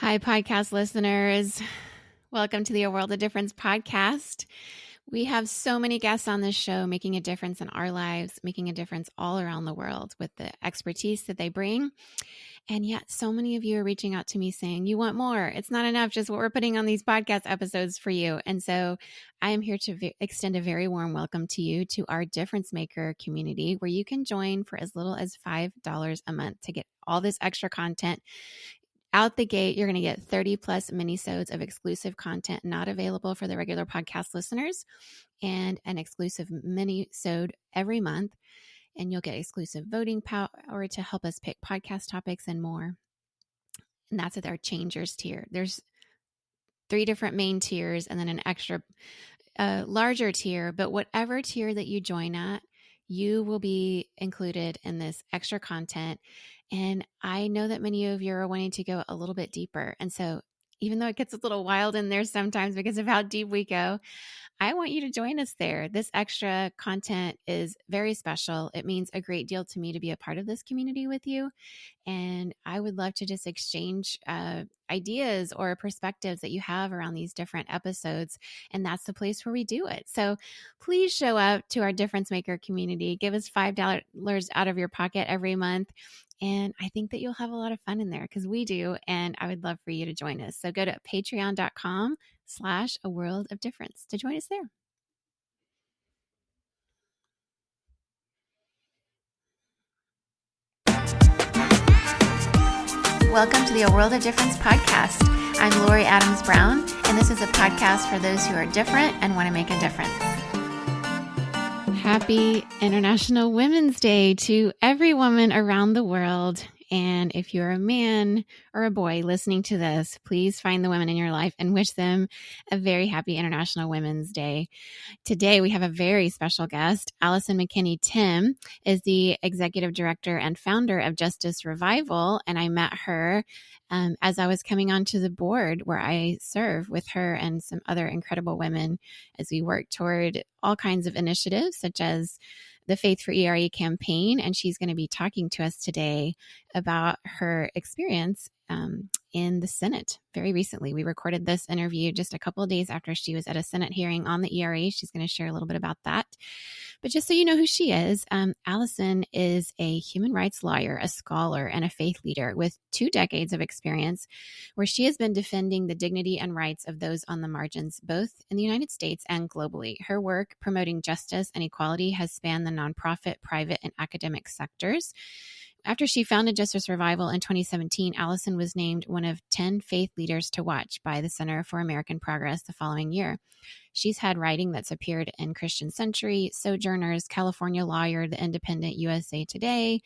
Hi, podcast listeners. Welcome to the A World of Difference podcast. We have so many guests on this show making a difference in our lives, making a difference all around the world with the expertise that they bring. And yet so many of you are reaching out to me saying, you want more. It's not enough just what we're putting on these podcast episodes for you. And so I am here to extend a very warm welcome to you to our Difference Maker community, where you can join for as little as $5 a month to get all this extra content. Out the gate, you're going to get 30 plus minisodes of exclusive content not available for the regular podcast listeners, and an exclusive minisode every month. And you'll get exclusive voting power to help us pick podcast topics and more. And that's at our Changers tier. There's 3 different main tiers and then an extra larger tier. But whatever tier that you join at, you will be included in this extra content. And I know that many of you are wanting to go a little bit deeper. And so even though it gets a little wild in there sometimes because of how deep we go, I want you to join us there. This extra content is very special. It means a great deal to me to be a part of this community with you. And I would love to just exchange ideas or perspectives that you have around these different episodes. And that's the place where we do it. So please show up to our Difference Maker community. Give us $5 out of your pocket every month. And I think that you'll have a lot of fun in there because we do. And I would love for you to join us. So go to patreon.com/A World of Difference to join us there. Welcome to the A World of Difference podcast. I'm Lori Adams Brown, and this is a podcast for those who are different and want to make a difference. Happy International Women's Day to every woman around the world. And if you're a man or a boy listening to this, please find the women in your life and wish them a very happy International Women's Day. Today, we have a very special guest. Allyson McKinney Timm is the executive director and founder of Justice Revival. And I met her as I was coming onto the board where I serve with her and some other incredible women as we work toward all kinds of initiatives, such as the Faith for ERE campaign. And she's going to be talking to us today about her experience in the Senate very recently. We recorded this interview just a couple of days after she was at a Senate hearing on the ERA. She's going to share a little bit about that. But just so you know who she is, Allyson is a human rights lawyer, a scholar, and a faith leader with 2 decades of experience where she has been defending the dignity and rights of those on the margins, both in the United States and globally. Her work promoting justice and equality has spanned the nonprofit, private, and academic sectors. After she founded Justice Revival in 2017, Allyson was named one of 10 faith leaders to watch by the Center for American Progress the following year. She's had writing that's appeared in Christian Century, Sojourners, California Lawyer, The Independent, USA Today,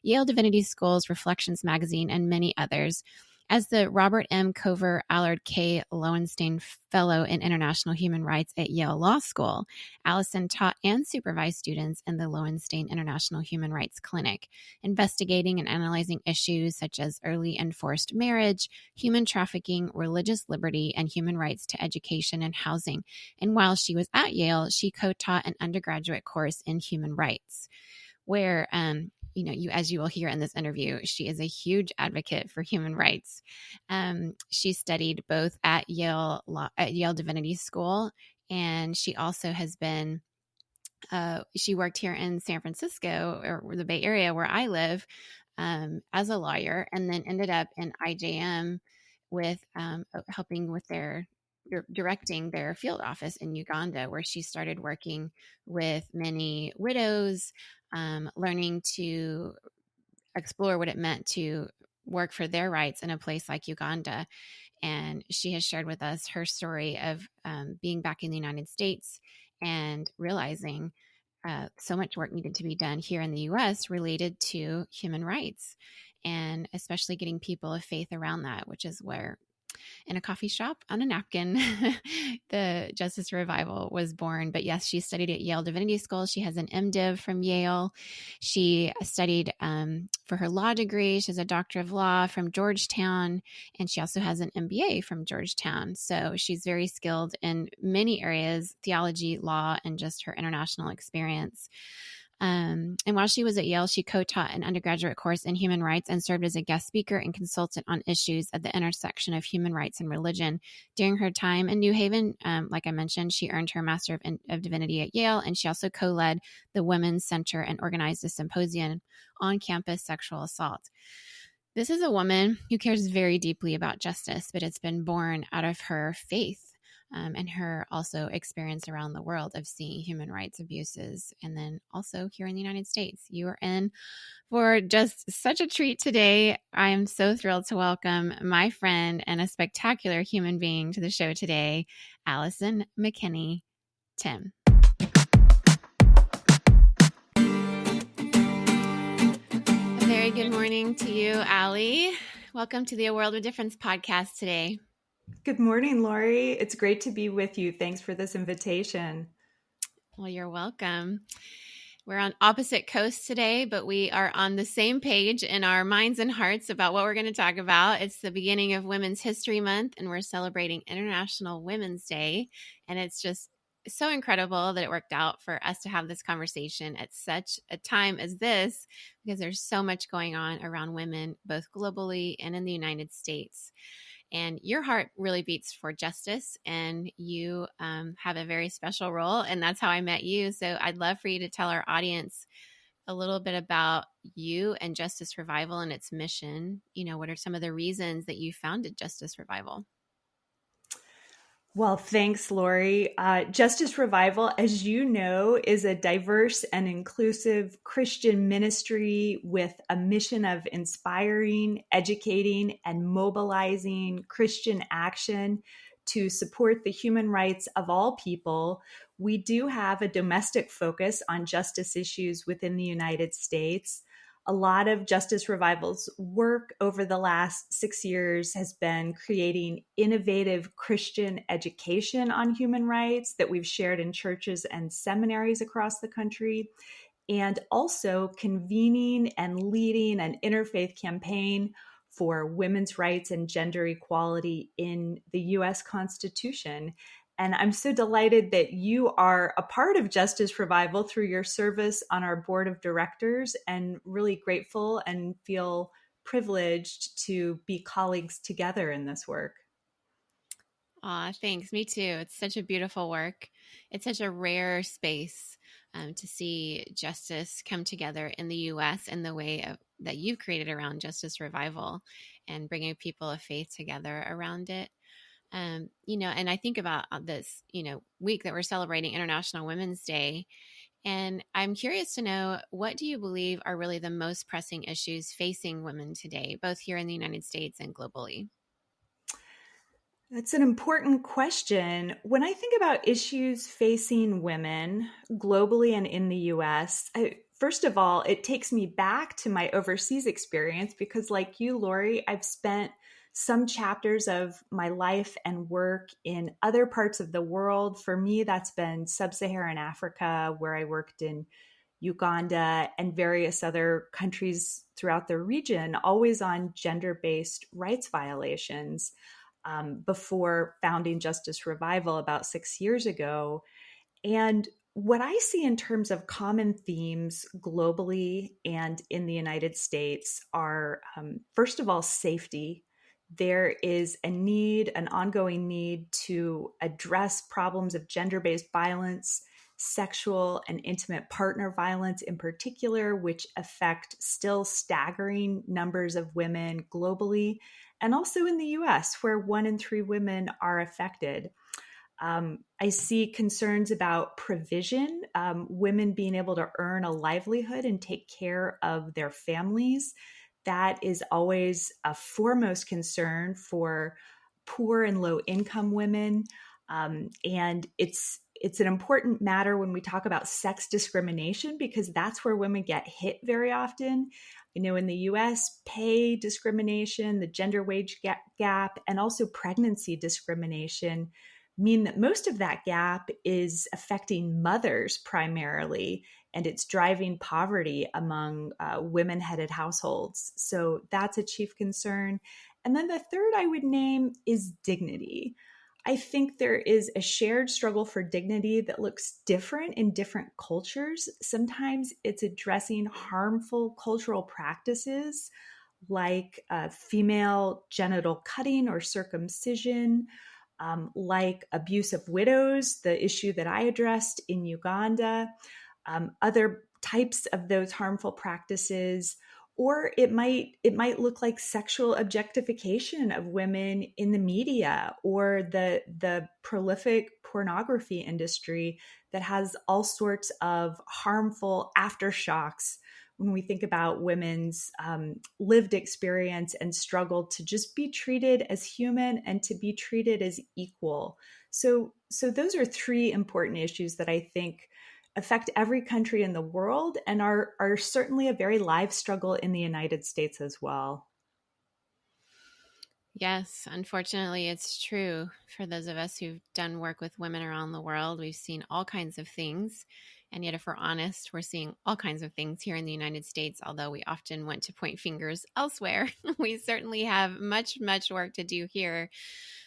Yale Divinity School's Reflections Magazine, and many others. As the Robert M. Cover Allard K. Lowenstein Fellow in International Human Rights at Yale Law School, Allyson taught and supervised students in the Lowenstein International Human Rights Clinic, investigating and analyzing issues such as early and forced marriage, human trafficking, religious liberty, and human rights to education and housing. And while she was at Yale, she co-taught an undergraduate course in human rights, where as you will hear in this interview, she is a huge advocate for human rights. She studied both at Yale Divinity School, and she also has been, she worked here in San Francisco, or the Bay Area where I live, as a lawyer, and then ended up in IJM with helping with directing their field office in Uganda, where she started working with many widows, learning to explore what it meant to work for their rights in a place like Uganda. And she has shared with us her story of being back in the United States and realizing so much work needed to be done here in the U.S. related to human rights, and especially getting people of faith around that, which is where in a coffee shop on a napkin, the Justice Revival was born. But yes, she studied at Yale Divinity School. She has an MDiv from Yale. She studied for her law degree. She has a Doctor of Law from Georgetown, and she also has an MBA from Georgetown. So she's very skilled in many areas, theology, law, and just her international experience. And while she was at Yale, she co-taught an undergraduate course in human rights and served as a guest speaker and consultant on issues at the intersection of human rights and religion. During her time in New Haven, like I mentioned, she earned her Master of Divinity at Yale, and she also co-led the Women's Center and organized a symposium on campus sexual assault. This is a woman who cares very deeply about justice, but it's been born out of her faith. And her also experience around the world of seeing human rights abuses. And then also here in the United States, you are in for just such a treat today. I am so thrilled to welcome my friend and a spectacular human being to the show today, Allyson McKinney Timm. A very good morning to you, Allie. Welcome to the A World of Difference podcast today. Good morning, Lori. It's great to be with you. Thanks for this invitation. Well, you're welcome. We're on opposite coasts today, but we are on the same page in our minds and hearts about what we're going to talk about. It's the beginning of Women's History Month, and we're celebrating International Women's Day. And it's just so incredible that it worked out for us to have this conversation at such a time as this, because there's so much going on around women, both globally and in the United States. And your heart really beats for justice, and you have a very special role, and that's how I met you. So I'd love for you to tell our audience a little bit about you and Justice Revival and its mission. You know, what are some of the reasons that you founded Justice Revival? Well, thanks, Lori. Justice Revival, as you know, is a diverse and inclusive Christian ministry with a mission of inspiring, educating, and mobilizing Christian action to support the human rights of all people. We do have a domestic focus on justice issues within the United States. A lot of Justice Revival's work over the last 6 years has been creating innovative Christian education on human rights that we've shared in churches and seminaries across the country, and also convening and leading an interfaith campaign for women's rights and gender equality in the U.S. Constitution. And I'm so delighted that you are a part of Justice Revival through your service on our board of directors, and really grateful and feel privileged to be colleagues together in this work. Aw, thanks. Me too. It's such a beautiful work. It's such a rare space to see justice come together in the U.S. in the way that you've created around Justice Revival, and bringing people of faith together around it. And I think about this, week that we're celebrating International Women's Day. And I'm curious to know, what do you believe are really the most pressing issues facing women today, both here in the United States and globally? That's an important question. When I think about issues facing women globally and in the US, first of all, it takes me back to my overseas experience because, like you, Lori, I've spent some chapters of my life and work in other parts of the world. For me, that's been sub-Saharan Africa, where I worked in Uganda and various other countries throughout the region, always on gender-based rights violations. Before founding Justice Revival about 6 years ago. And what I see in terms of common themes globally and in the United States are, first of all, safety. There is an ongoing need to address problems of gender-based violence, sexual and intimate partner violence in particular, which affect still staggering numbers of women globally, and also in the US, where 1 in 3 women are affected. I see concerns about provision, women being able to earn a livelihood and take care of their families. That is always a foremost concern for poor and low income women. And it's an important matter when we talk about sex discrimination, because that's where women get hit very often. In the US, pay discrimination, the gender wage gap, and also pregnancy discrimination mean that most of that gap is affecting mothers primarily, and it's driving poverty among women-headed households. So that's a chief concern. And then the third I would name is dignity. I think there is a shared struggle for dignity that looks different in different cultures. Sometimes it's addressing harmful cultural practices like female genital cutting or circumcision, like abuse of widows, the issue that I addressed in Uganda, other types of those harmful practices, or it might look like sexual objectification of women in the media or the prolific pornography industry that has all sorts of harmful aftershocks when we think about women's lived experience and struggle to just be treated as human and to be treated as equal. So those are three important issues that I think affect every country in the world and are certainly a very live struggle in the United States as well. Yes, unfortunately, it's true. For those of us who've done work with women around the world, we've seen all kinds of things. And yet, if we're honest, we're seeing all kinds of things here in the United States, although we often want to point fingers elsewhere. We certainly have much, much work to do here.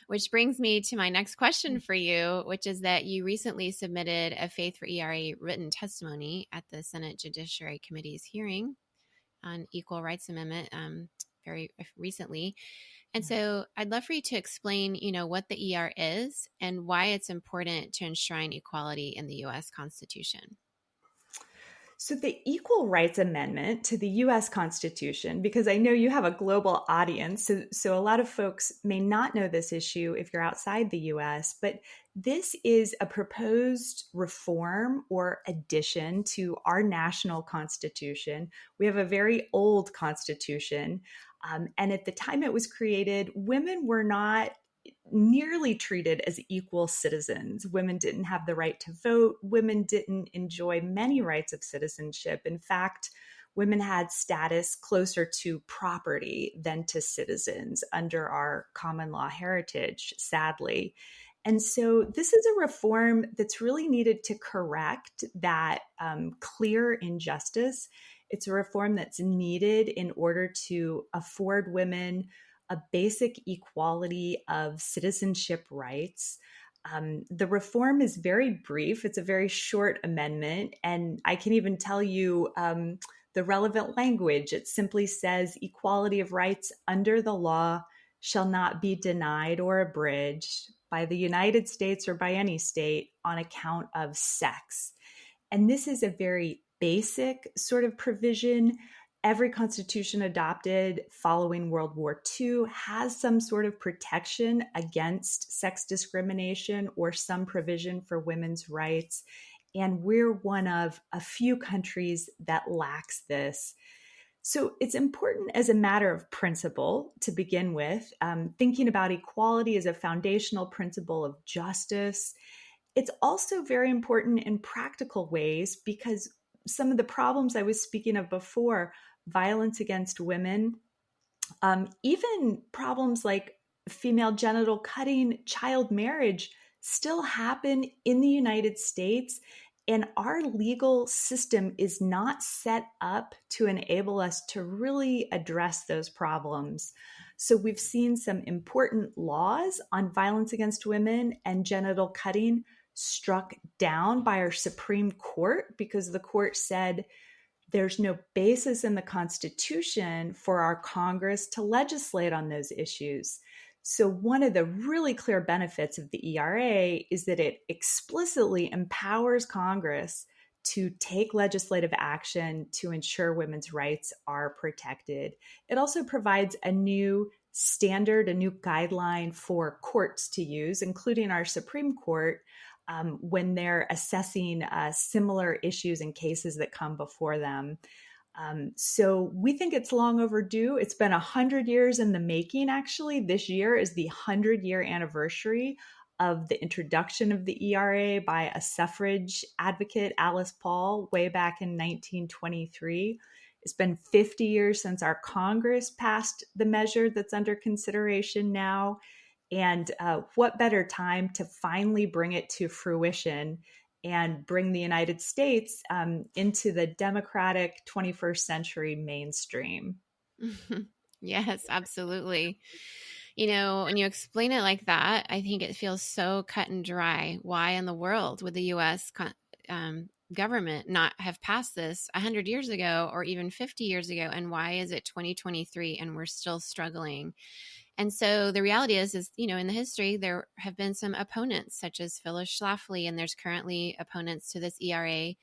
Which brings me to my next question for you, which is that you recently submitted a Faith for ERA written testimony at the Senate Judiciary Committee's hearing on Equal Rights Amendment very recently. And so I'd love for you to explain, what the ER is and why it's important to enshrine equality in the U.S. Constitution. So, the Equal Rights Amendment to the US Constitution, because I know you have a global audience, so a lot of folks may not know this issue if you're outside the US, but this is a proposed reform or addition to our national constitution. We have a very old constitution. And at the time it was created, women were not nearly treated as equal citizens. Women didn't have the right to vote. Women didn't enjoy many rights of citizenship. In fact, women had status closer to property than to citizens under our common law heritage, sadly. And so this is a reform that's really needed to correct that clear injustice. It's a reform that's needed in order to afford women a basic equality of citizenship rights. The reform is very brief. It's a very short amendment. And I can even tell you the relevant language. It simply says equality of rights under the law shall not be denied or abridged by the United States or by any state on account of sex. And this is a very basic sort of provision. Every constitution adopted following World War II has some sort of protection against sex discrimination or some provision for women's rights. And we're one of a few countries that lacks this. So it's important as a matter of principle to begin with, thinking about equality as a foundational principle of justice. It's also very important in practical ways because some of the problems I was speaking of before, violence against women, even problems like female genital cutting, child marriage, still happen in the United States. And our legal system is not set up to enable us to really address those problems. So we've seen some important laws on violence against women and genital cutting struck down by our Supreme Court because the court said there's no basis in the Constitution for our Congress to legislate on those issues. So, one of the really clear benefits of the ERA is that it explicitly empowers Congress to take legislative action to ensure women's rights are protected. It also provides a new standard, a new guideline for courts to use, including our Supreme Court, when they're assessing similar issues and cases that come before them. So we think it's long overdue. It's been 100 years in the making, actually. This year is the 100-year anniversary of the introduction of the ERA by a suffrage advocate, Alice Paul, way back in 1923. It's been 50 years since our Congress passed the measure that's under consideration now. And what better time to finally bring it to fruition and bring the United States into the democratic 21st century mainstream? Yes, absolutely. When you explain it like that, I think it feels so cut and dry. Why in the world would the US government not have passed this 100 years ago or even 50 years ago? And why is it 2023 and we're still struggling? And so the reality is, in the history, there have been some opponents such as Phyllis Schlafly, and there's currently opponents to this ERA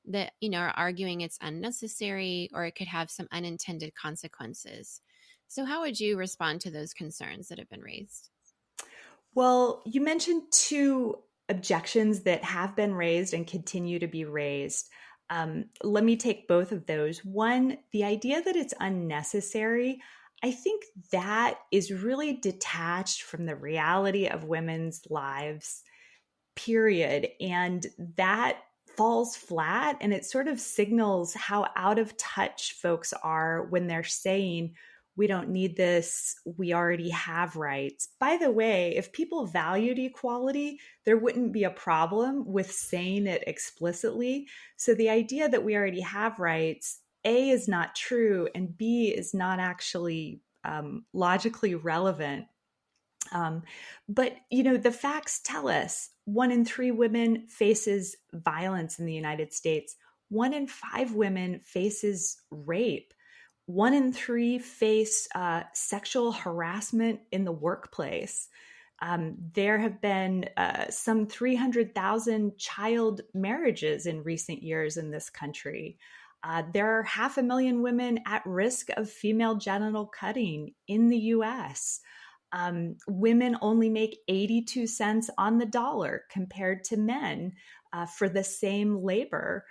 that, are arguing it's unnecessary or it could have some unintended consequences. So how would you respond to those concerns that have been raised? Well, you mentioned two objections that have been raised and continue to be raised. Let me take both of those. One, the idea that it's unnecessary, I think that is really detached from the reality of women's lives, period. And that falls flat, and it sort of signals how out of touch folks are when they're saying, we don't need this, we already have rights. By the way, if people valued equality, there wouldn't be a problem with saying it explicitly. So the idea that we already have rights, A, is not true, and B, is not actually logically relevant. But the facts tell us 1 in 3 women faces violence in the United States. 1 in 5 women faces rape. 1 in 3 face sexual harassment in the workplace. There have been some 300,000 child marriages in recent years in this country. There are 500,000 women at risk of female genital cutting in the US. Women only make 82 cents on the dollar compared to men for the same labor.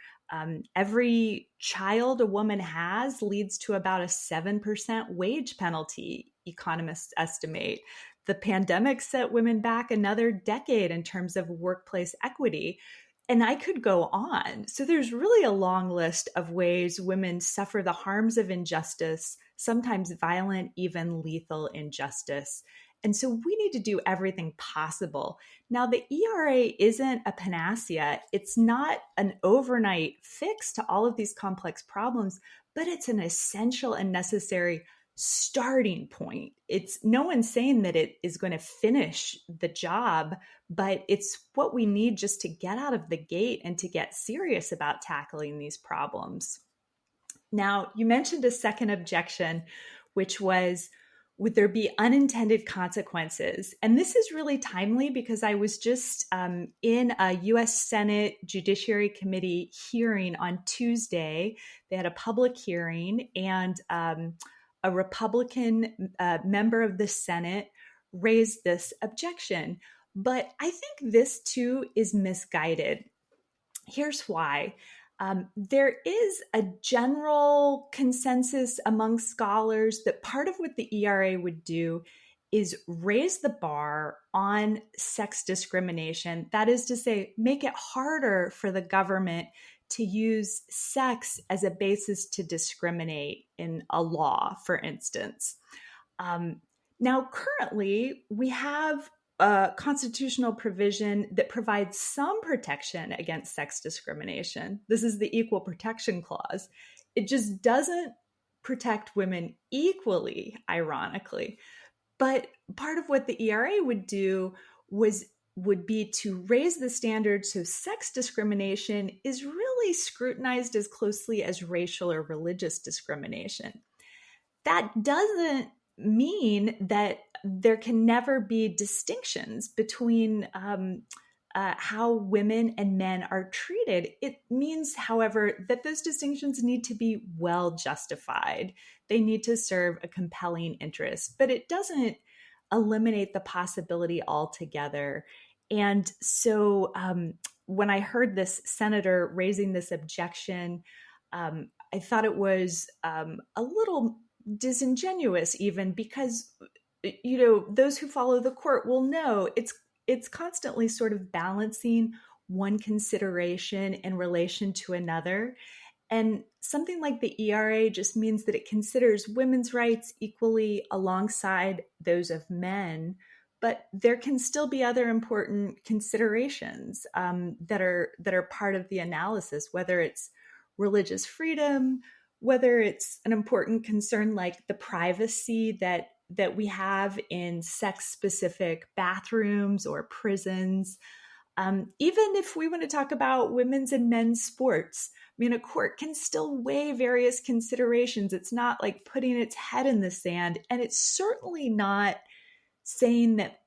Every child a woman has leads to about a 7% wage penalty, economists estimate. The pandemic set women back another decade in terms of workplace equity. And I could go on. So there's really a long list of ways women suffer the harms of injustice, sometimes violent, even lethal injustice. And so we need to do everything possible. Now, the ERA isn't a panacea. It's not an overnight fix to all of these complex problems, but it's an essential and necessary starting point. It's no one's saying that it is going to finish the job, but it's what we need just to get out of the gate and to get serious about tackling these problems. Now, you mentioned a second objection, which was, would there be unintended consequences? And this is really timely because I was just in a US Senate Judiciary Committee hearing on Tuesday. They had a public hearing, and a Republican member of the Senate raised this objection. But I think this too is misguided. Here's why. There is a general consensus among scholars that part of what the ERA would do is raise the bar on sex discrimination. That is to say, make it harder for the government to use sex as a basis to discriminate in a law, for instance. Now, currently, we have a constitutional provision that provides some protection against sex discrimination. This is the Equal Protection Clause. It just doesn't protect women equally, ironically. But part of what the ERA would do would be to raise the standard so sex discrimination is really scrutinized as closely as racial or religious discrimination. That doesn't mean that there can never be distinctions between how women and men are treated. It means, however, that those distinctions need to be well justified. They need to serve a compelling interest, but it doesn't eliminate the possibility altogether. And so when I heard this senator raising this objection, I thought it was a little disingenuous, even because those who follow the court will know it's constantly sort of balancing one consideration in relation to another. And something like the ERA just means that it considers women's rights equally alongside those of men, but there can still be other important considerations that are part of the analysis, whether it's religious freedom, whether it's an important concern like the privacy that that we have in sex-specific bathrooms or prisons. Even if we want to talk about women's and men's sports, I mean, a court can still weigh various considerations. It's not like putting its head in the sand, and it's certainly not saying that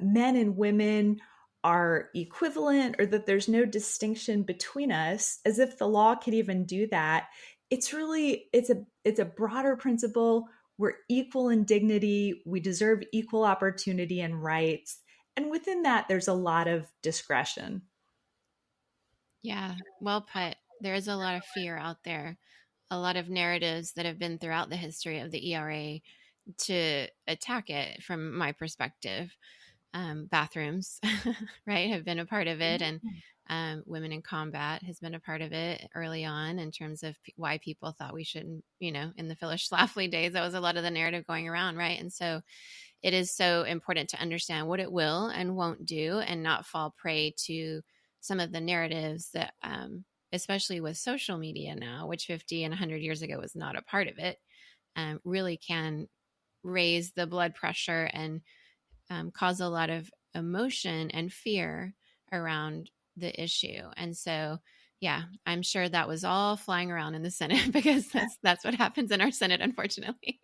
men and women are equivalent or that there's no distinction between us, as if the law could even do that. It's a broader principle. We're equal in dignity. We deserve equal opportunity and rights. And within that, there's a lot of discretion. Yeah, well put. There is a lot of fear out there, a lot of narratives that have been throughout the history of the ERA to attack it from my perspective. Bathrooms, right, have been a part of it. And women in combat has been a part of it early on in terms of why people thought we shouldn't, in the Phyllis Schlafly days, that was a lot of the narrative going around, right? And so it is so important to understand what it will and won't do and not fall prey to some of the narratives that, especially with social media now, which 50 and 100 years ago was not a part of it, really can raise the blood pressure and cause a lot of emotion and fear around the issue. And so, yeah, I'm sure that was all flying around in the Senate because that's what happens in our Senate, unfortunately.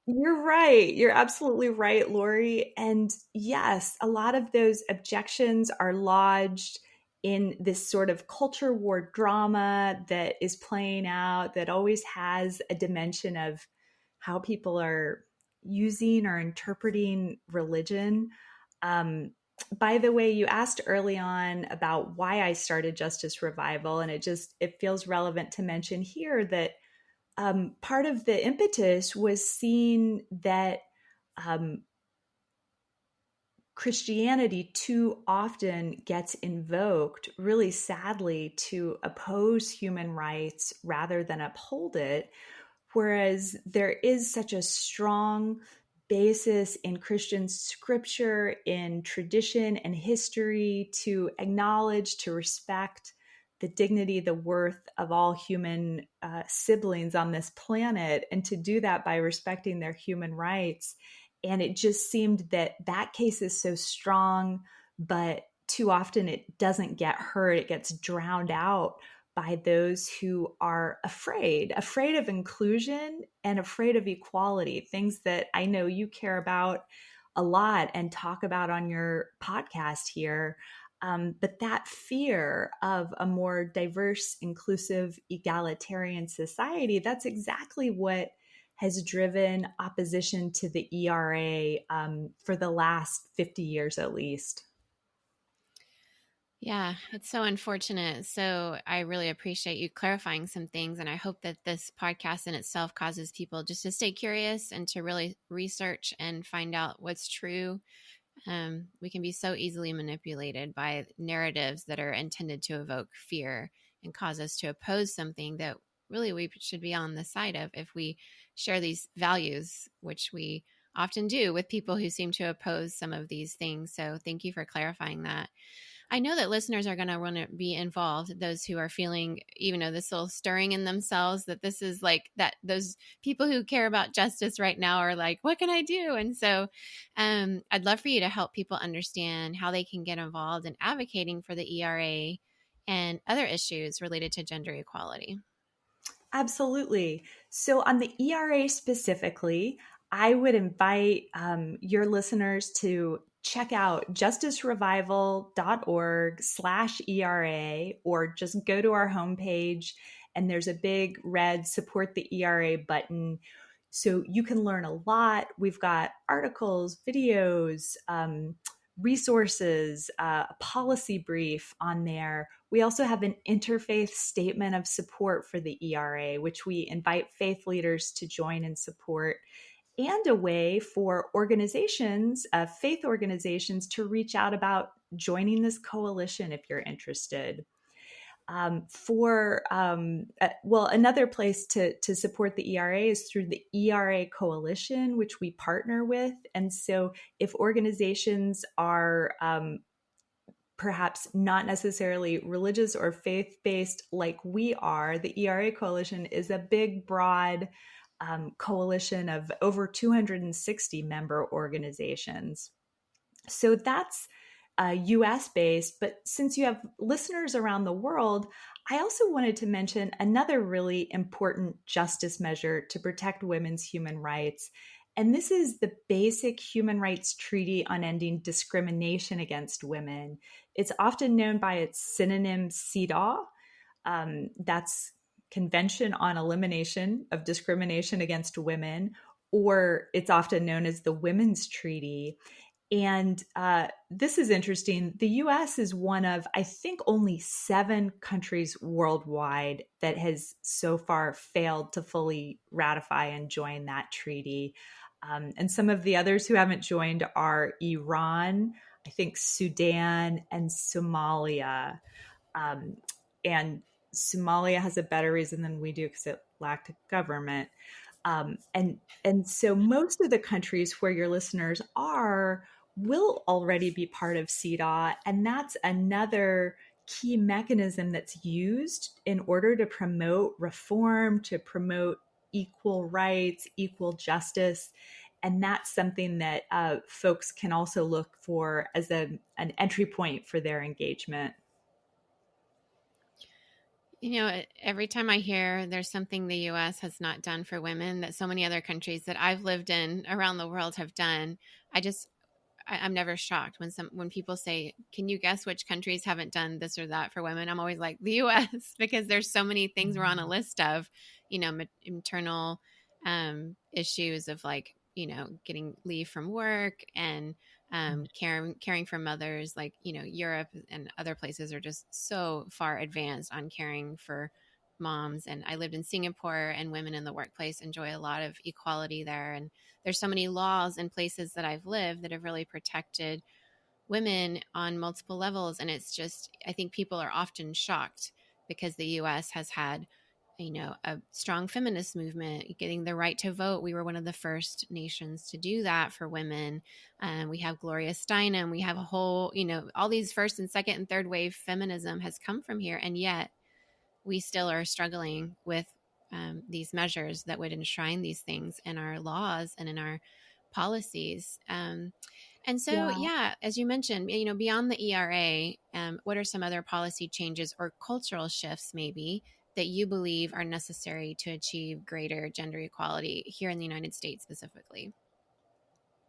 You're right. You're absolutely right, Lori. And yes, a lot of those objections are lodged in this sort of culture war drama that is playing out, that always has a dimension of how people are using or interpreting religion. Um, by the way, you asked early on about why I started Justice Revival, and it feels relevant to mention here that part of the impetus was seeing that um, Christianity too often gets invoked, really sadly, to oppose human rights rather than uphold it. Whereas there is such a strong basis in Christian scripture, in tradition and history to acknowledge, to respect the dignity, the worth of all human siblings on this planet, and to do that by respecting their human rights. And it just seemed that that case is so strong, but too often it doesn't get heard. It gets drowned out by those who are afraid of inclusion and afraid of equality, things that I know you care about a lot and talk about on your podcast here. But that fear of a more diverse, inclusive, egalitarian society, that's exactly what has driven opposition to the ERA for the last 50 years at least. Yeah, it's so unfortunate. So I really appreciate you clarifying some things. And I hope that this podcast in itself causes people just to stay curious and to really research and find out what's true. We can be so easily manipulated by narratives that are intended to evoke fear and cause us to oppose something that really we should be on the side of if we share these values, which we often do with people who seem to oppose some of these things. So thank you for clarifying that. I know that listeners are going to want to be involved, those who are feeling, even though this little stirring in themselves, that this is like that, those people who care about justice right now are like, what can I do? And so I'd love for you to help people understand how they can get involved in advocating for the ERA and other issues related to gender equality. Absolutely. So, on the ERA specifically, I would invite your listeners to check out justicerevival.org/ERA, or just go to our homepage and there's a big red support the ERA button. So you can learn a lot. We've got articles, videos, resources, a policy brief on there. We also have an interfaith statement of support for the ERA, which we invite faith leaders to join and support, and a way for organizations, faith organizations, to reach out about joining this coalition if you're interested. Another place to support the ERA is through the ERA Coalition, which we partner with. And so if organizations are perhaps not necessarily religious or faith-based like we are, the ERA Coalition is a big, broad coalition of over 260 member organizations. So that's US based. But since you have listeners around the world, I also wanted to mention another really important justice measure to protect women's human rights. And this is the basic human rights treaty on ending discrimination against women. It's often known by its synonym CEDAW. That's Convention on Elimination of Discrimination Against Women, or it's often known as the Women's Treaty. And this is interesting. The US is one of, I think, only 7 countries worldwide that has so far failed to fully ratify and join that treaty. And some of the others who haven't joined are Iran, I think Sudan, and Somalia. Um, and Somalia has a better reason than we do because it lacked a government. And so most of the countries where your listeners are will already be part of CEDAW, and that's another key mechanism that's used in order to promote reform, to promote equal rights, equal justice. And that's something that folks can also look for as an entry point for their engagement. Every time I hear there's something the US has not done for women that so many other countries that I've lived in around the world have done, I'm never shocked when people say, "Can you guess which countries haven't done this or that for women?" I'm always like, "The U.S." because there's so many things we're on a list of, maternal issues of like, getting leave from work and caring for mothers. Like, Europe and other places are just so far advanced on caring for moms. And I lived in Singapore, and women in the workplace enjoy a lot of equality there. And there's so many laws in places that I've lived that have really protected women on multiple levels. And it's just, I think people are often shocked because the US has had, a strong feminist movement, getting the right to vote. We were one of the first nations to do that for women. We have Gloria Steinem. We have a whole, all these first and second and third wave feminism has come from here. And yet we still are struggling with these measures that would enshrine these things in our laws and in our policies. And so, Yeah. yeah, as you mentioned, beyond the ERA, what are some other policy changes or cultural shifts maybe that you believe are necessary to achieve greater gender equality here in the United States specifically?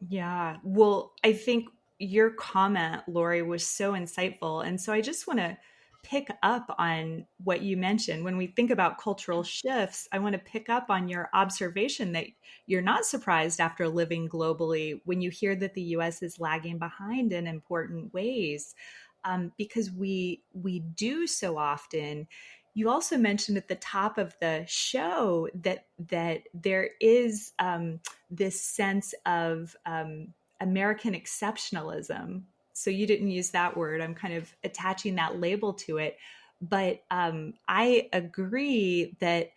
Yeah. Well, I think your comment, Lori, was so insightful. And so I just want to pick up on what you mentioned. When we think about cultural shifts, I want to pick up on your observation that you're not surprised after living globally when you hear that the US is lagging behind in important ways. Because we do so often. You also mentioned at the top of the show that there is this sense of American exceptionalism. So you didn't use that word. I'm kind of attaching that label to it. But I agree that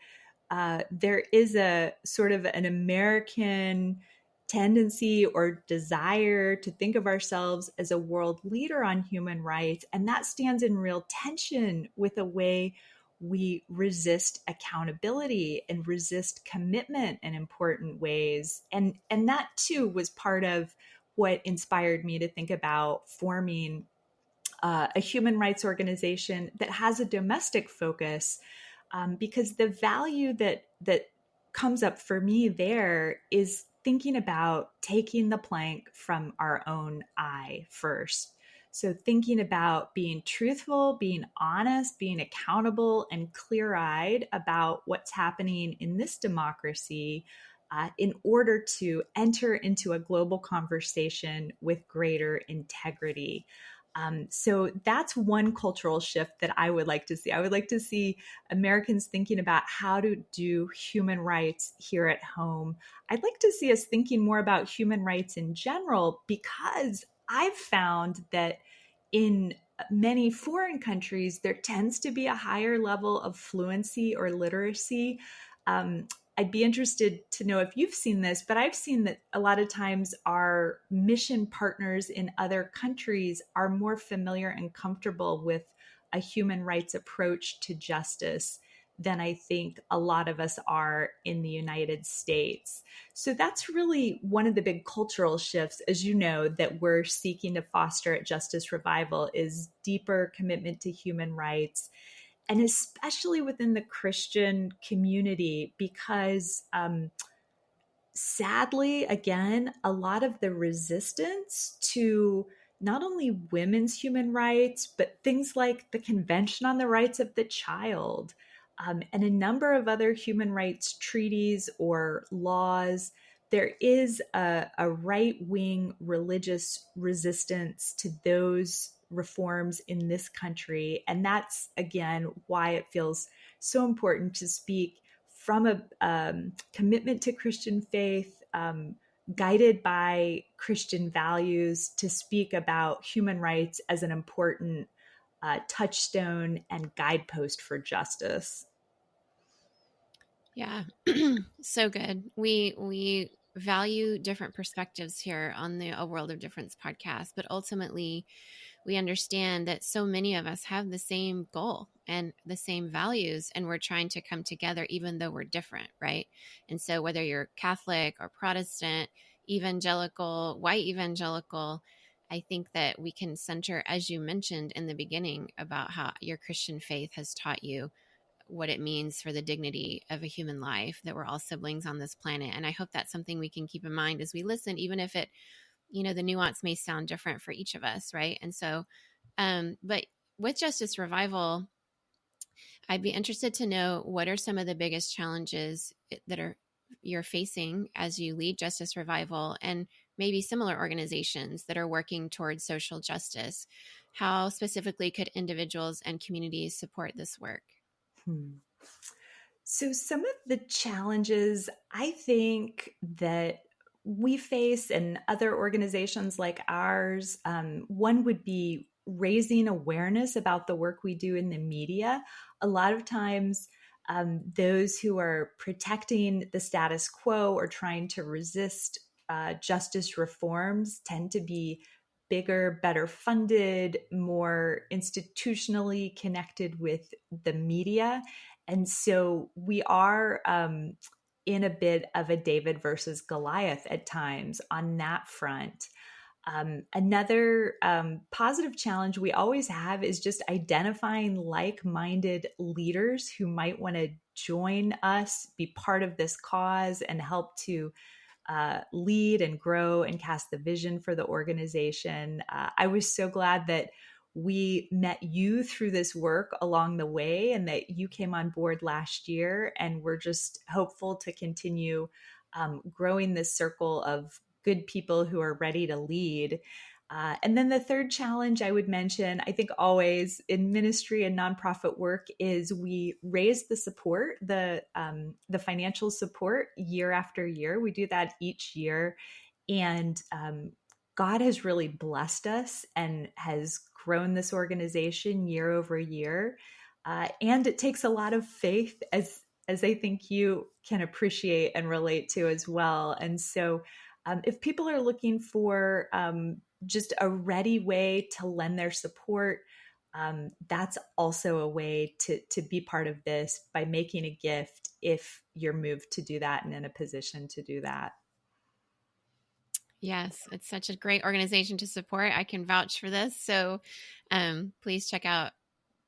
there is a sort of an American tendency or desire to think of ourselves as a world leader on human rights. And that stands in real tension with a way we resist accountability and resist commitment in important ways. And that too was part of what inspired me to think about forming a human rights organization that has a domestic focus, because the value that comes up for me there is thinking about taking the plank from our own eye first. So thinking about being truthful, being honest, being accountable, and clear-eyed about what's happening in this democracy, in order to enter into a global conversation with greater integrity. So that's one cultural shift that I would like to see. I would like to see Americans thinking about how to do human rights here at home. I'd like to see us thinking more about human rights in general, because I've found that in many foreign countries, there tends to be a higher level of fluency or literacy. Um, I'd be interested to know if you've seen this, but I've seen that a lot of times our mission partners in other countries are more familiar and comfortable with a human rights approach to justice than I think a lot of us are in the United States. So that's really one of the big cultural shifts, as you know, that we're seeking to foster at Justice Revival is deeper commitment to human rights, and especially within the Christian community, because sadly, again, a lot of the resistance to not only women's human rights, but things like the Convention on the Rights of the Child, and a number of other human rights treaties or laws, there is a right wing religious resistance to those reforms in this country. And that's, again, why it feels so important to speak from a commitment to Christian faith, guided by Christian values, to speak about human rights as an important touchstone and guidepost for justice. Yeah. So good. We value different perspectives here on the A World of Difference podcast, but ultimately we understand that so many of us have the same goal and the same values, and we're trying to come together even though we're different, right? And so whether you're Catholic or Protestant, evangelical, white evangelical, I think that we can center, as you mentioned in the beginning, about how your Christian faith has taught you what it means for the dignity of a human life, that we're all siblings on this planet. And I hope that's something we can keep in mind as we listen, even if it, the nuance may sound different for each of us, right? And so, but with Justice Revival, I'd be interested to know, what are some of the biggest challenges that are you're facing as you lead Justice Revival, and maybe similar organizations that are working towards social justice. How specifically could individuals and communities support this work? Hmm. So, some of the challenges I think that we face and other organizations like ours, one would be raising awareness about the work we do in the media. A lot of times, those who are protecting the status quo or trying to resist justice reforms tend to be bigger, better funded, more institutionally connected with the media. And so we are in a bit of a David versus Goliath at times on that front. Another positive challenge we always have is just identifying like minded leaders who might want to join us, be part of this cause, and help to lead and grow and cast the vision for the organization. I was so glad that we met you through this work along the way and that you came on board last year. And we're just hopeful to continue growing this circle of good people who are ready to lead. And then the third challenge I would mention, I think always in ministry and nonprofit work, is we raise the support, the financial support year after year. We do that each year, and God has really blessed us and has grown this organization year over year. And it takes a lot of faith, as I think you can appreciate and relate to as well. And so, if people are looking for just a ready way to lend their support, that's also a way to be part of this by making a gift if you're moved to do that and in a position to do that. Yes, it's such a great organization to support. I can vouch for this. So please check out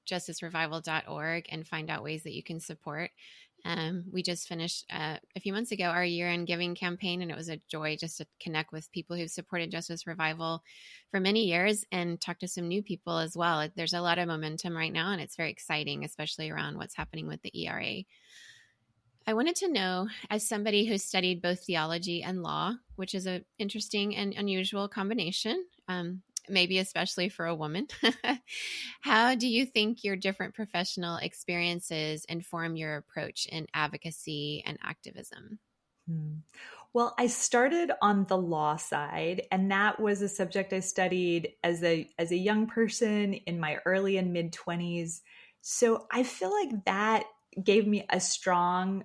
justicerevival.org and find out ways that you can support. We just finished a few months ago our year-end giving campaign, and it was a joy just to connect with people who've supported Justice Revival for many years and talk to some new people as well. There's a lot of momentum right now, and it's very exciting, especially around what's happening with the ERA. I wanted to know, as somebody who's studied both theology and law, which is an interesting and unusual combination, maybe especially for a woman, how do you think your different professional experiences inform your approach in advocacy and activism? Hmm. Well, I started on the law side, and that was a subject I studied as a young person in my early and mid 20s. So I feel like that gave me a strong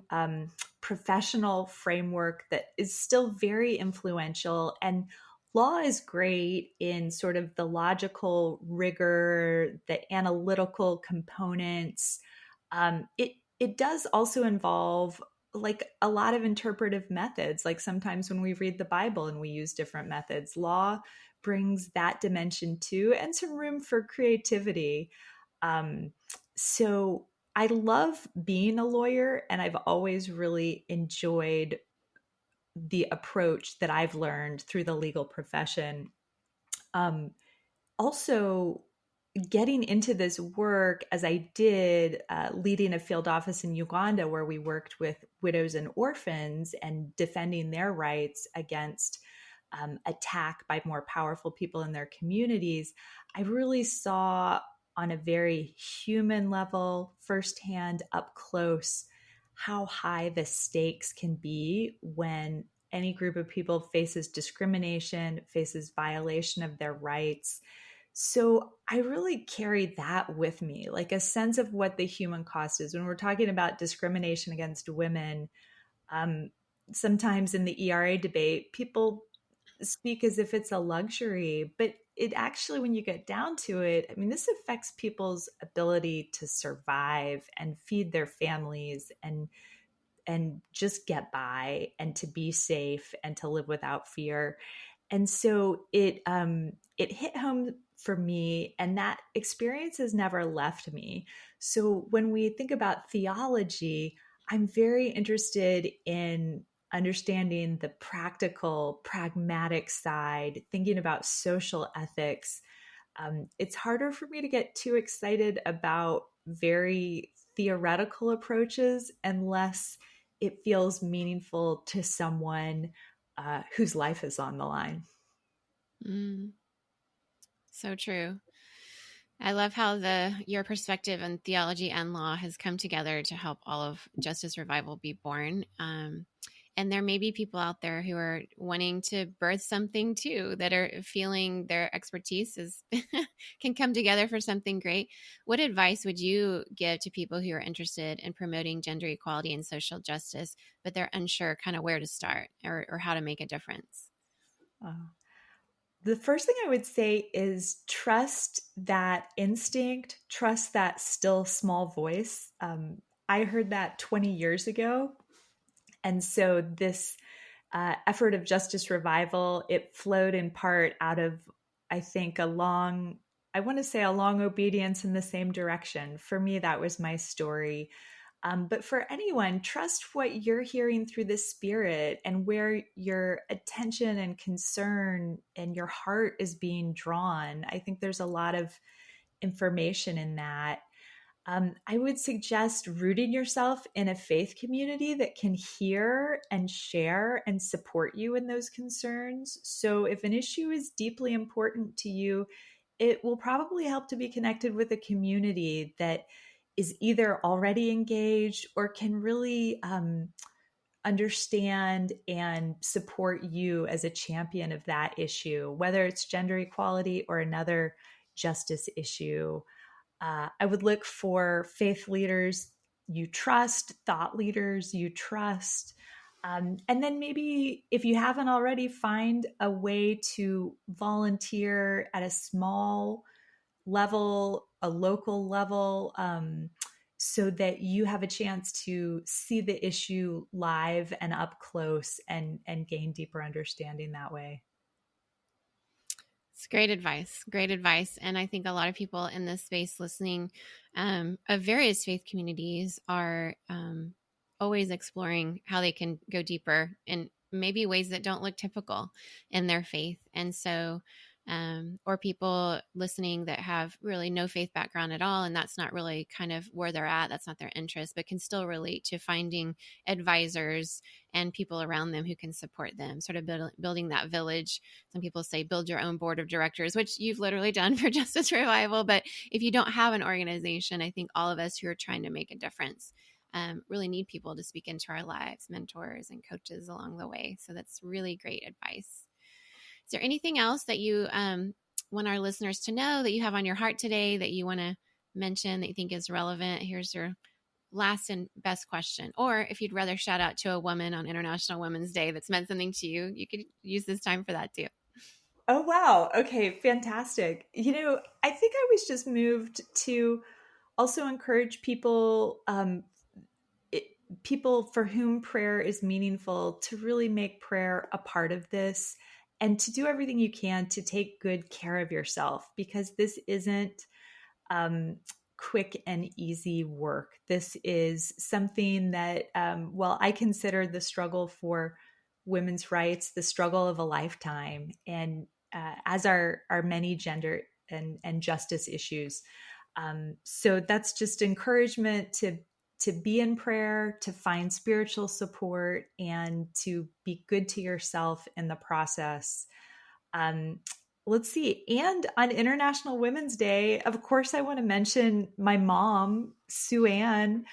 professional framework that is still very influential. And law is great in sort of the logical rigor, the analytical components. It it does also involve like a lot of interpretive methods. Like sometimes when we read the Bible and we use different methods, law brings that dimension too, and some room for creativity. Um, so I love being a lawyer, and I've always really enjoyed the approach that I've learned through the legal profession. Um, Also, getting into this work as I did, leading a field office in Uganda where we worked with widows and orphans and defending their rights against attack by more powerful people in their communities, I really saw on a very human level, firsthand, up close, how high the stakes can be when any group of people faces discrimination, faces violation of their rights. So I really carry that with me, like a sense of what the human cost is. When we're talking about discrimination against women, um, sometimes in the ERA debate, people speak as if it's a luxury, but it actually, when you get down to it, I mean, this affects people's ability to survive and feed their families and just get by and to be safe and to live without fear. And so it hit home for me, and that experience has never left me. So when we think about theology, I'm very interested in understanding the practical, pragmatic side, thinking about social ethics. It's harder for me to get too excited about very theoretical approaches unless it feels meaningful to someone whose life is on the line. Mm, so true. I love how your perspective on theology and law has come together to help all of justice revival be born. And there may be people out there who are wanting to birth something too, that are feeling their expertise is can come together for something great. What advice would you give to people who are interested in promoting gender equality and social justice, but they're unsure kind of where to start or how to make a difference? Uh, the first thing I would say is trust that instinct, trust that still small voice. I heard that 20 years ago. And so this effort of justice revival, it flowed in part out of, I think, I want to say a long obedience in the same direction. For me, that was my story. But for anyone, trust what you're hearing through the spirit and where your attention and concern and your heart is being drawn. I think there's a lot of information in that. I would suggest rooting yourself in a faith community that can hear and share and support you in those concerns. So, if an issue is deeply important to you, it will probably help to be connected with a community that is either already engaged or can really understand and support you as a champion of that issue, whether it's gender equality or another justice issue. I would look for faith leaders you trust, thought leaders you trust. And then maybe if you haven't already, find a way to volunteer at a small level, a local level, so that you have a chance to see the issue live and up close and gain deeper understanding that way. It's great advice. Great advice. And I think a lot of people in this space listening of various faith communities are always exploring how they can go deeper in maybe ways that don't look typical in their faith. And so, or people listening that have really no faith background at all, and that's not really kind of where they're at, that's not their interest, but can still relate to finding advisors and people around them who can support them, sort of building that village. Some people say build your own board of directors, which you've literally done for Justice Revival. But if you don't have an organization, I think all of us who are trying to make a difference really need people to speak into our lives, mentors and coaches along the way. So that's really great advice. Is there anything else that you want our listeners to know that you have on your heart today that you want to mention that you think is relevant? Here's your last and best question. Or if you'd rather shout out to a woman on International Women's Day that's meant something to you, you could use this time for that too. Oh, wow. Okay, fantastic. I think I was just moved to also encourage people. people for whom prayer is meaningful to really make prayer a part of this and to do everything you can to take good care of yourself, because this isn't um, quick and easy work. This is something that, well, I consider the struggle for women's rights the struggle of a lifetime, and as our many gender and justice issues. So that's just encouragement to be in prayer, to find spiritual support, and to be good to yourself in the process. Um, let's see. And on International Women's Day, of course, I want to mention my mom, Sue Ann,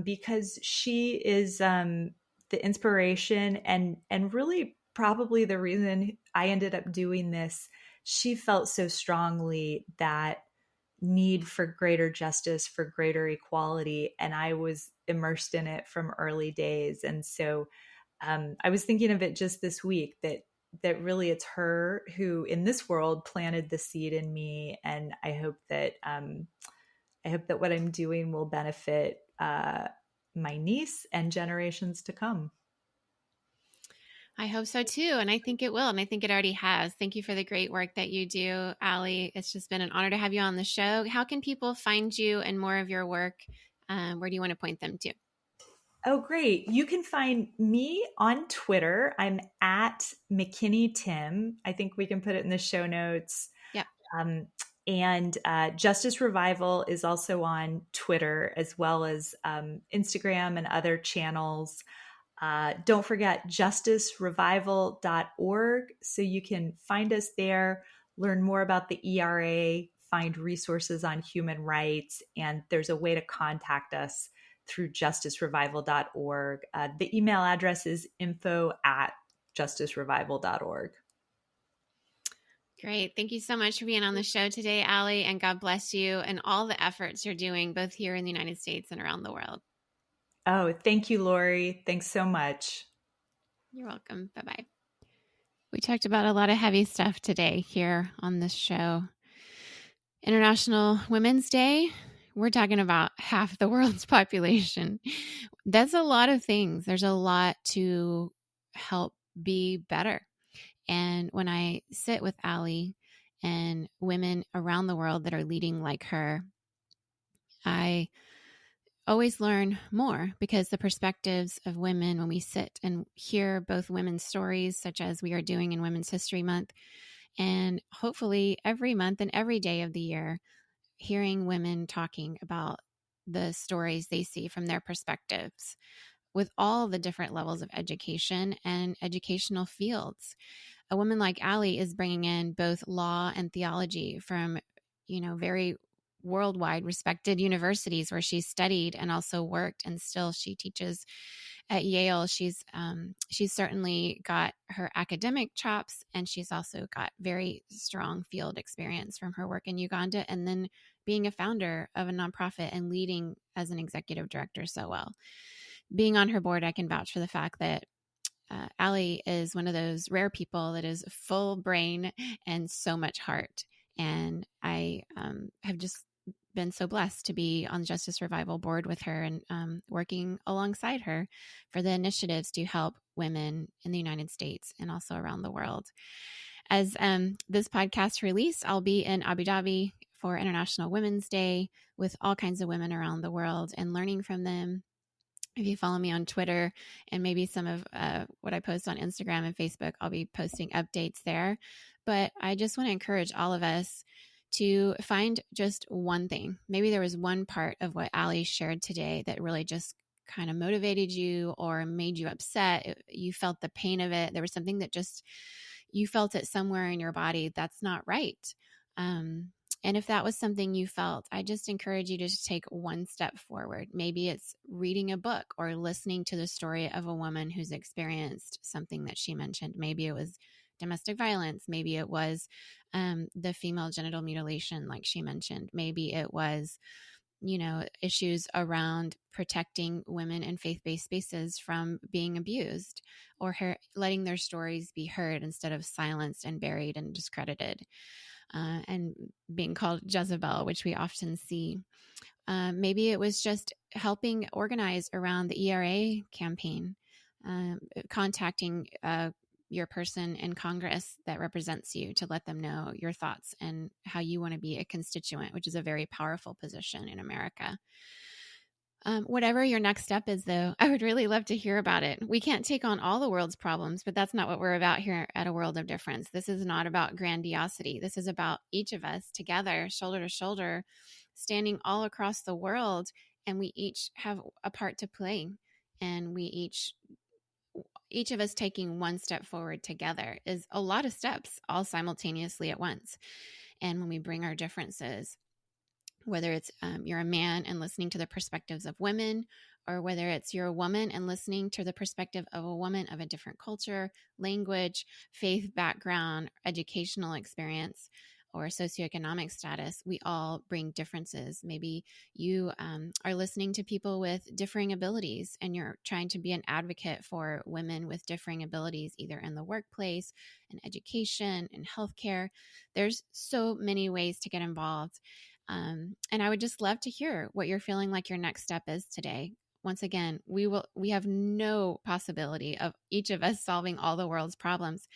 because she is the inspiration and really probably the reason I ended up doing this. She felt so strongly that need for greater justice, for greater equality, and I was immersed in it from early days. And so I was thinking of it just this week that really it's her who in this world planted the seed in me, and I hope that what I'm doing will benefit my niece and generations to come. I hope so too. And I think it will. And I think it already has. Thank you for the great work that you do, Allie. It's just been an honor to have you on the show. How can people find you and more of your work? Where do you want to point them to? Oh, great. You can find me on Twitter. I'm at McKinney Timm. I think we can put it in the show notes. Yep. Um, and Justice Revival is also on Twitter as well as Instagram and other channels. Don't forget justicerevival.org. So you can find us there, learn more about the ERA, find resources on human rights, and there's a way to contact us through justicerevival.org. The email address is info@justicerevival.org. Great. Thank you so much for being on the show today, Allie, and God bless you and all the efforts you're doing both here in the United States and around the world. Oh, thank you, Lori. Thanks so much. You're welcome. Bye-bye. We talked about a lot of heavy stuff today here on this show. International Women's Day, we're talking about half the world's population. That's a lot of things. There's a lot to help be better. And when I sit with Allie and women around the world that are leading like her, I always learn more because the perspectives of women, when we sit and hear both women's stories, such as we are doing in Women's History Month, and hopefully every month and every day of the year, hearing women talking about the stories they see from their perspectives with all the different levels of education and educational fields. A woman like Allie is bringing in both law and theology from, very worldwide respected universities where she's studied and also worked, and still she teaches at Yale. She's certainly got her academic chops, and she's also got very strong field experience from her work in Uganda, and then being a founder of a nonprofit and leading as an executive director so well. Being on her board, I can vouch for the fact that Allie is one of those rare people that is full brain and so much heart. And I have just been so blessed to be on the Justice Revival board with her and working alongside her for the initiatives to help women in the United States and also around the world. As this podcast release, I'll be in Abu Dhabi for International Women's Day with all kinds of women around the world and learning from them. If you follow me on Twitter and maybe some of what I post on Instagram and Facebook, I'll be posting updates there. But I just want to encourage all of us to find just one thing. Maybe there was one part of what Allie shared today that really just kind of motivated you or made you upset. You felt the pain of it. There was something that just, you felt it somewhere in your body. That's not right. And if that was something you felt, I just encourage you to just take one step forward. Maybe it's reading a book or listening to the story of a woman who's experienced something that she mentioned. Maybe it was domestic violence. Maybe it was the female genital mutilation, like she mentioned. Maybe it was, issues around protecting women in faith-based spaces from being abused or letting their stories be heard instead of silenced and buried and discredited. And being called Jezebel, which we often see. Maybe it was just helping organize around the ERA campaign, contacting your person in Congress that represents you to let them know your thoughts and how you want to be a constituent, which is a very powerful position in America. Whatever your next step is, though, I would really love to hear about it. We can't take on all the world's problems, but that's not what we're about here at A World of Difference. This is not about grandiosity. This is about each of us together, shoulder to shoulder, standing all across the world, and we each have a part to play. And we each of us taking one step forward together is a lot of steps all simultaneously at once. And when we bring our differences, whether it's you're a man and listening to the perspectives of women, or whether it's you're a woman and listening to the perspective of a woman of a different culture, language, faith background, educational experience, or socioeconomic status, we all bring differences. Maybe you are listening to people with differing abilities and you're trying to be an advocate for women with differing abilities, either in the workplace, in education, in healthcare. There's so many ways to get involved. And I would just love to hear what you're feeling like your next step is today. Once again, we have no possibility of each of us solving all the world's problems.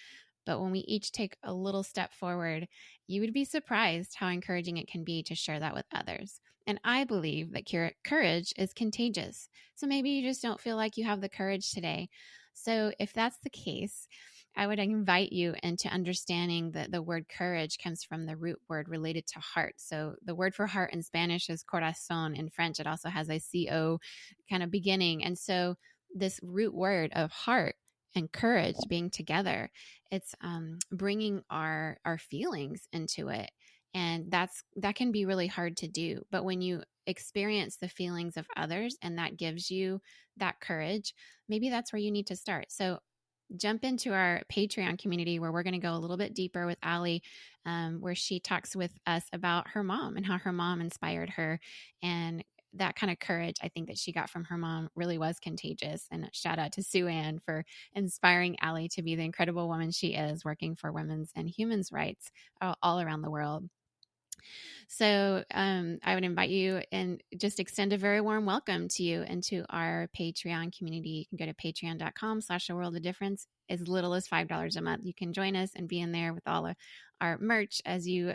But when we each take a little step forward, you would be surprised how encouraging it can be to share that with others. And I believe that courage is contagious. So maybe you just don't feel like you have the courage today. So if that's the case, I would invite you into understanding that the word courage comes from the root word related to heart. So the word for heart in Spanish is corazón. In French, it also has a CO kind of beginning. And so this root word of heart and courage being together, it's bringing our feelings into it. And that can be really hard to do. But when you experience the feelings of others and that gives you that courage, maybe that's where you need to start. So jump into our Patreon community where we're going to go a little bit deeper with Allie, where she talks with us about her mom and how her mom inspired her. And that kind of courage, I think, that she got from her mom really was contagious. And shout out to Sue Ann for inspiring Allie to be the incredible woman she is, working for women's and humans' rights all around the world. So I would invite you and just extend a very warm welcome to you into our Patreon community. You can go to patreon.com/a world of difference. As little as $5 a month. You can join us and be in there with all of our merch as you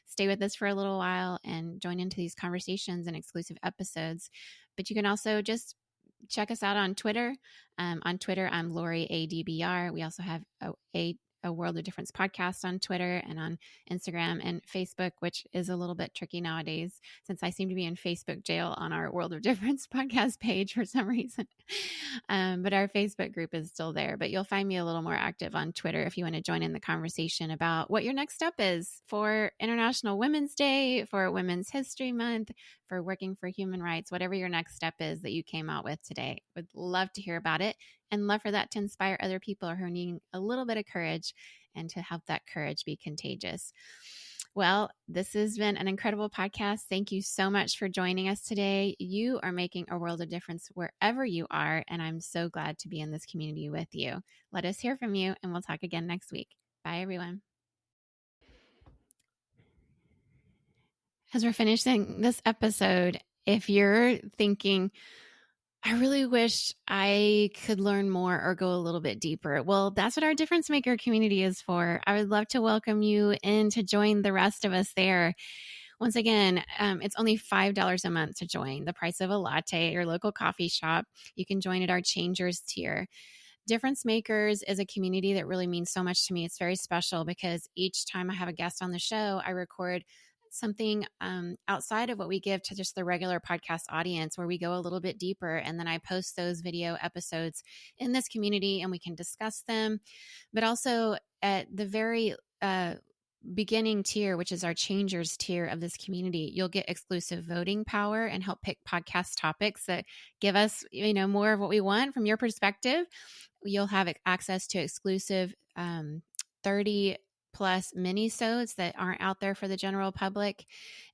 stay with us for a little while and join into these conversations and exclusive episodes. But you can also just check us out on Twitter. On Twitter, I'm Lori ADBR. We also have a World of Difference podcast on Twitter and on Instagram and Facebook, which is a little bit tricky nowadays since I seem to be in Facebook jail on our World of Difference podcast page for some reason. But our Facebook group is still there. But you'll find me a little more active on Twitter if you want to join in the conversation about what your next step is for International Women's Day, for Women's History Month, for working for human rights, whatever your next step is that you came out with today. Would love to hear about it and love for that to inspire other people who are needing a little bit of courage and to help that courage be contagious. Well, this has been an incredible podcast. Thank you so much for joining us today. You are making a world of difference wherever you are, and I'm so glad to be in this community with you. Let us hear from you, and we'll talk again next week. Bye, everyone. As we're finishing this episode, if you're thinking, I really wish I could learn more or go a little bit deeper. Well, that's what our Difference Maker community is for. I would love to welcome you in to join the rest of us there. Once again, it's only $5 a month to join, the price of a latte at your local coffee shop. You can join at our Changers tier. Difference Makers is a community that really means so much to me. It's very special because each time I have a guest on the show, I record something outside of what we give to just the regular podcast audience, where we go a little bit deeper. And then I post those video episodes in this community and we can discuss them. But also at the very beginning tier, which is our Changers tier of this community, you'll get exclusive voting power and help pick podcast topics that give us, more of what we want from your perspective. You'll have access to exclusive 30 plus mini-sodes that aren't out there for the general public.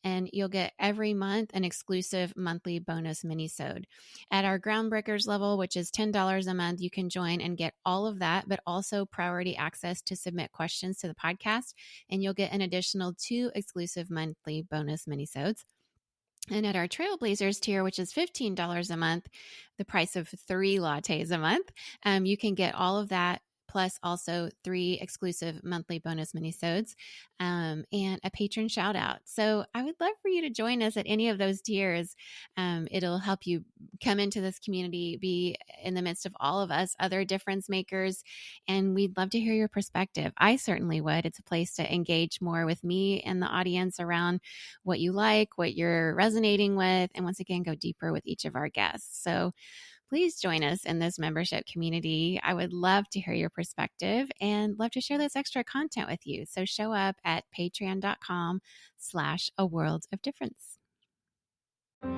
And you'll get every month an exclusive monthly bonus mini-sode. At our Groundbreakers level, which is $10 a month, you can join and get all of that, but also priority access to submit questions to the podcast. And you'll get an additional 2 exclusive monthly bonus mini-sodes. And at our Trailblazers tier, which is $15 a month, the price of 3 lattes a month, you can get all of that, plus also 3 exclusive monthly bonus minisodes, and a patron shout out. So I would love for you to join us at any of those tiers. It'll help you come into this community, be in the midst of all of us, other difference makers, and we'd love to hear your perspective. I certainly would. It's a place to engage more with me and the audience around what you like, what you're resonating with, and once again, go deeper with each of our guests. So please join us in this membership community. I would love to hear your perspective and love to share this extra content with you. So show up at patreon.com/a world of difference.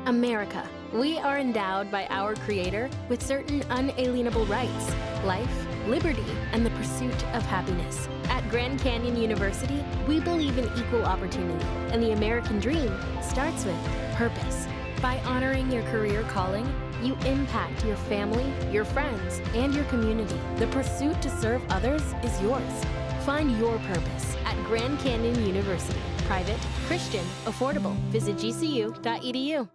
America. We are endowed by our Creator with certain unalienable rights: life, liberty, and the pursuit of happiness. At Grand Canyon University, we believe in equal opportunity, and the American dream starts with purpose. By honoring your career calling, you impact your family, your friends, and your community. The pursuit to serve others is yours. Find your purpose at Grand Canyon University. Private, Christian, affordable. Visit gcu.edu.